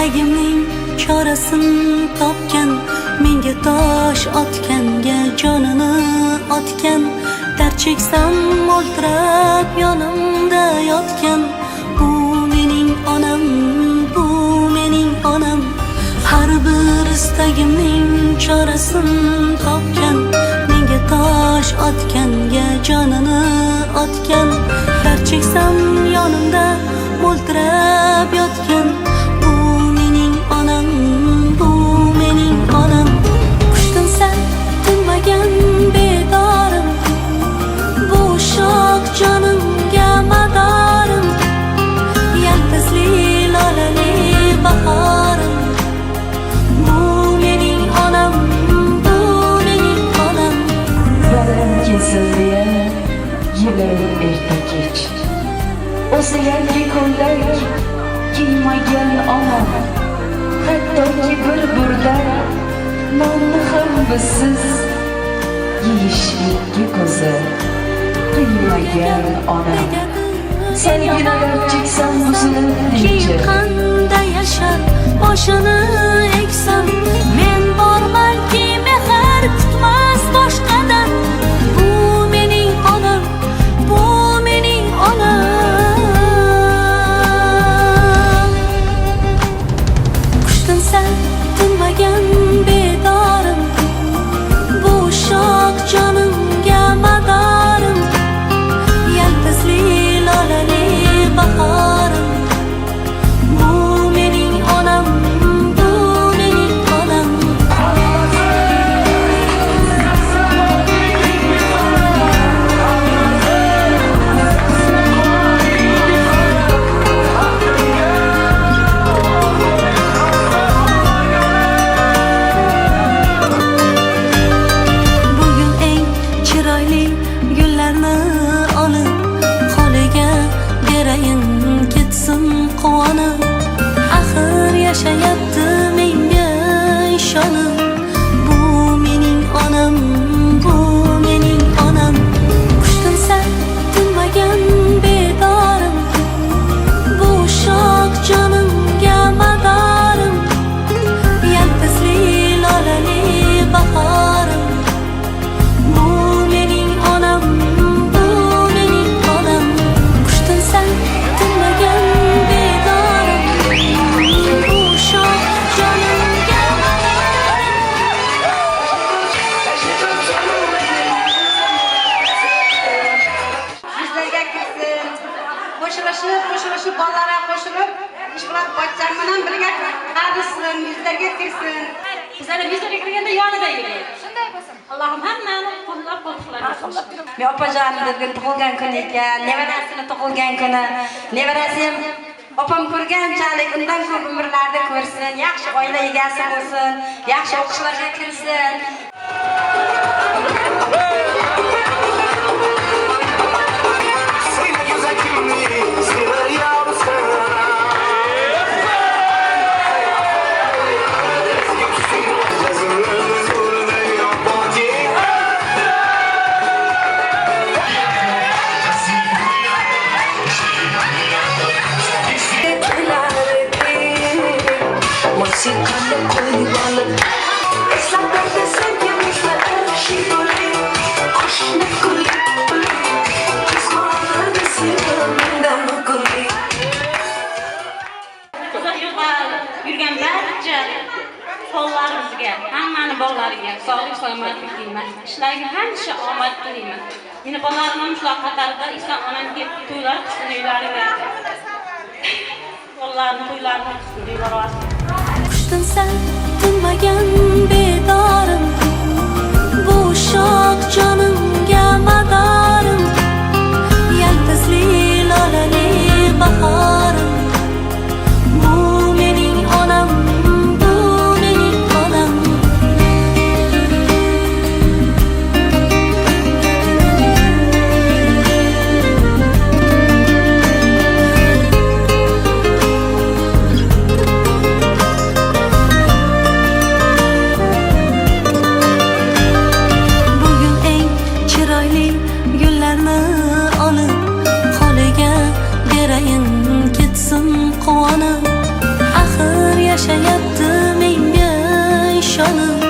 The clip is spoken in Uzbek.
istagimning chorasini topgan, menga tosh otganga jonini otgan, dard cheksam o'ltirab yonimda yotgan. Bu mening onam, bu mening onam. Har bir istagimning chorasini topgan, menga tosh otganga jonini otgan, dard cheksam yonimda o'ltirab yotgan. Bu mening onam, bu mening onam. Qushdan sal tinmagan bedorim, bu shoh jonimga madorim, yaltizli lolali bahorim. Bu mening onam, bu mening onam. Balam kelsin deya yilim erta kech, o'zi yangi ko'ylak kiymagan onam, hattoki bir burdak nonni ham bizsiz yeyishlikka ko'zi qiymagan onam. Sengina dard cheksam buzilib Kim qanday yashar boshini eksam, men bormanki mehr kutmas boshqadan. Bu mening onam, bu mening onam. Qushdan sal tinmagan bedorim, bu shoh jonimga madorim, yaltizli lolali bahorim. Bu mening onam, bu mening onam. Bugun eng chiroyli gullarni olib, qo'liga berayin ketsin quvonib. Axir yashayapti menga ishonib. Bu mening onam, bu mening onam. Qushdan sal tinmagan bedorim, bu shoh jonimga madorim, yaltizli lolali bahorim. Bu mening onam, bu mening onam. Qushdan sal tinmagan bedorim, bu shoh jonimga madorim. Sizlarga kirsin. Qo'shilishib, bolalarga qo'shilib, Ishqilib bachcham bilan birga qarishsin, yuzlarga kirsin. Bizlar yuzlarga kirganda yonida yuraylik. Shunday bo'lsin. Allohim hammani qo'llab-quvvatlasin. Men opajonim tug'ilgan kuni ekan, nevarasini tug'ilgan kuni. Nevarasi ham opam ko'rganchalik undan ko'p umrlarda ko'rsin, yaxshi oila egasi bo'lsin, yaxshi o'qishlarga kirsin. Yurgan barcha qo'llarimizga, hammani bolalarga sog'lik salomatlik tilayman. Ishlariga hamisha omad tilayman. Meni bolalarim shular qatorida Islom onamga to'ylar qilsin uylariga. Qo'llarini to'ylarini qilsin deylar. Qushdan sal tinmagan bedorim, bu shoh jonimga madorim, yaltizli lolali bahorim. Bu mening onam, bu mening onam. Yaşayapti menga ishonib